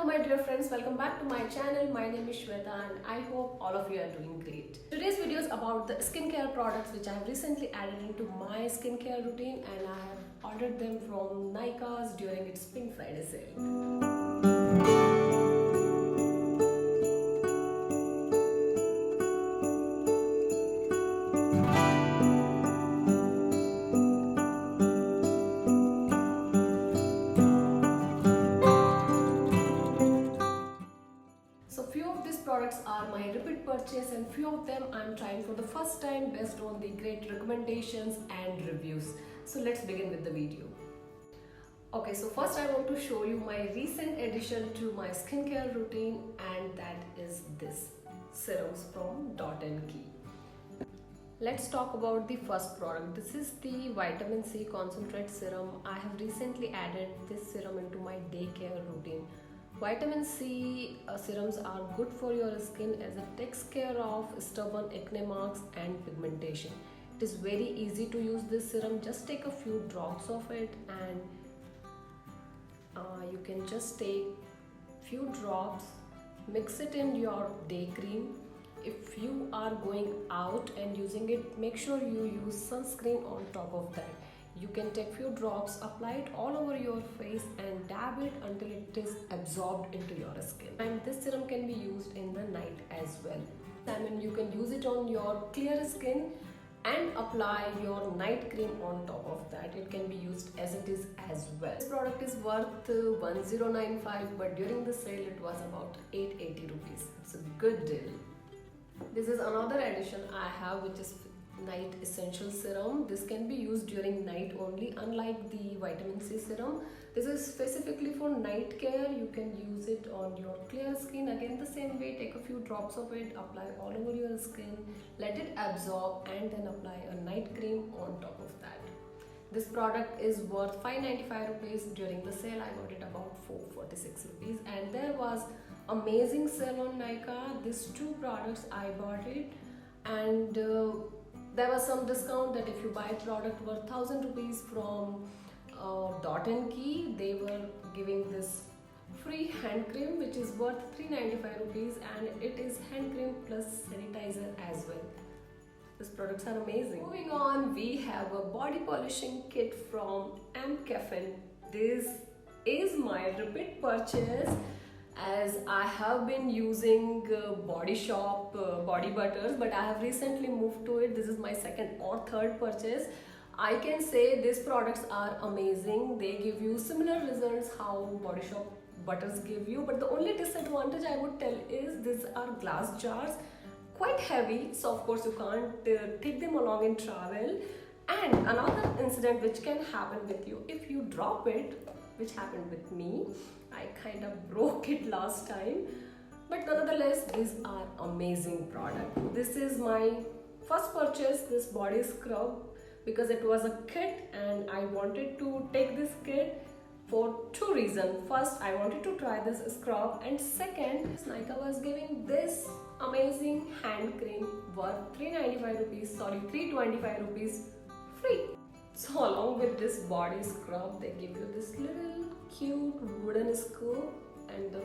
Hello my dear friends, welcome back to my channel. My name is Shweta and I hope all of you are doing great. Today's video is about the skincare products which I have recently added into my skincare routine, and I have ordered them from Nykaa's during its Pink Friday sale. So few of these products are my repeat purchase and few of them I'm trying for the first time based on the great recommendations and reviews. So let's begin with the video. Okay, so first I want to show you my recent addition to my skincare routine, and that is this serums from Dot & Key. Let's talk about the first product. This is the vitamin C concentrate serum. I have recently added this serum into my day care routine. Vitamin C serums are good for your skin as it takes care of stubborn acne marks and pigmentation. It is very easy to use this serum. Just take a few drops of it, and you can just take few drops, mix it in your day cream. If you are going out and using it, make sure you use sunscreen on top of that. You can take few drops, apply it all over your face and dab it until it is absorbed into your skin. And this serum can be used in the night as well. I mean, you can use it on your clear skin and apply your night cream on top of that. It can be used as it is as well. This product is worth 1095, but during the sale it was about 880 rupees. It's a good deal. This is another addition I have, which is night essential serum. This can be used during night only, unlike the vitamin C serum. This is specifically for night care. You can use it on your clear skin. Again, the same way, take a few drops of it, apply all over your skin, let it absorb, and then apply a night cream on top of that. This product is worth 595 rupees. During the sale I got it about 446 rupees, and there was amazing sale on Nykaa. These two products I bought it, and there was some discount that if you buy product worth 1000 rupees from Dot & Key, they were giving this free hand cream which is worth 395 rupees, and it is hand cream plus sanitizer as well. These products are amazing. Moving on, we have a body polishing kit from MCaffeine. This is my repeat purchase, as I have been using Body Shop body butters, but I have recently moved to it. This is my second or third purchase. I can say these products are amazing. They give you similar results how Body Shop butters give you, but the only disadvantage I would tell is these are glass jars, quite heavy, so of course you can't take them along in travel. And another incident which can happen with you if you drop it, which happened with me. I kind of broke it last time, but nonetheless these are amazing product. This is my first purchase, this body scrub, because it was a kit and I wanted to take this kit for two reasons. First, I wanted to try this scrub, and second, Nykaa was giving this amazing hand cream worth 325 rupees free. So along with this body scrub, they give you this little cute wooden scoop, and the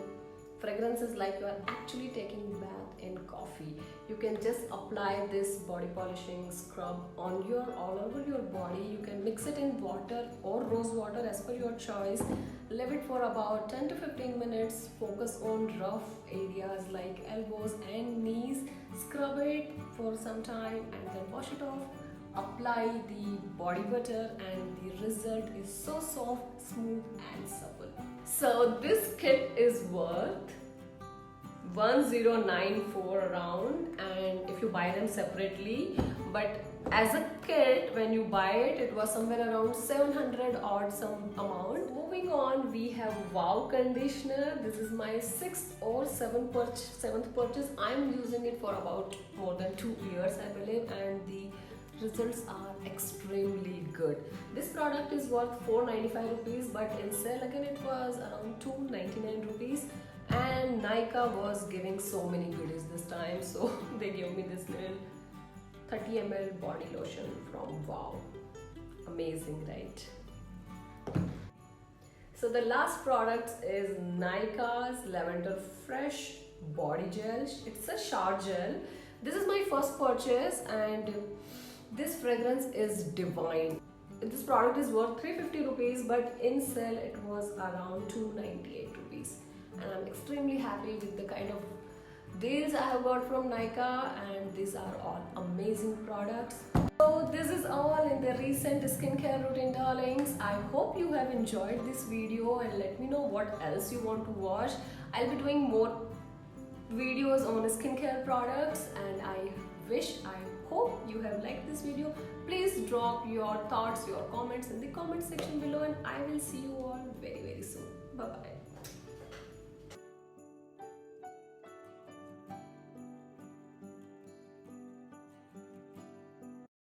fragrance is like you are actually taking a bath in coffee. You can just apply this body polishing scrub on all over your body. You can mix it in water or rose water as per your choice. Leave it for about 10 to 15 minutes. Focus on rough areas like elbows and knees. Scrub it for some time and then wash it off. Apply the body butter, and the result is so soft, smooth and supple. So this kit is worth 1094 around, and if you buy them separately, but as a kit when you buy it, it was somewhere around 700 odd some amount. Moving on, we have Wow conditioner. This is my 6th or 7th purchase. I'm using it for about more than 2 years I believe, and the results are extremely good. This product is worth 495 rupees, but in sale again it was around 299 rupees, and Nykaa was giving so many goodies this time, so they gave me this little 30 ml body lotion from Wow. Amazing, right? So the last product is Nykaa's Lavender Fresh Body Gel. It's a shower gel. This is my first purchase and this fragrance is divine. This product is worth 350 rupees, but in sale it was around 298 rupees. And I'm extremely happy with the kind of deals I have got from Nykaa, and these are all amazing products. So this is all in the recent skincare routine, darlings. I hope you have enjoyed this video and let me know what else you want to watch. I'll be doing more videos on skincare products, and I hope you have liked this video. Please drop your thoughts, your comments in the comment section below, and I will see you all very soon. Bye bye.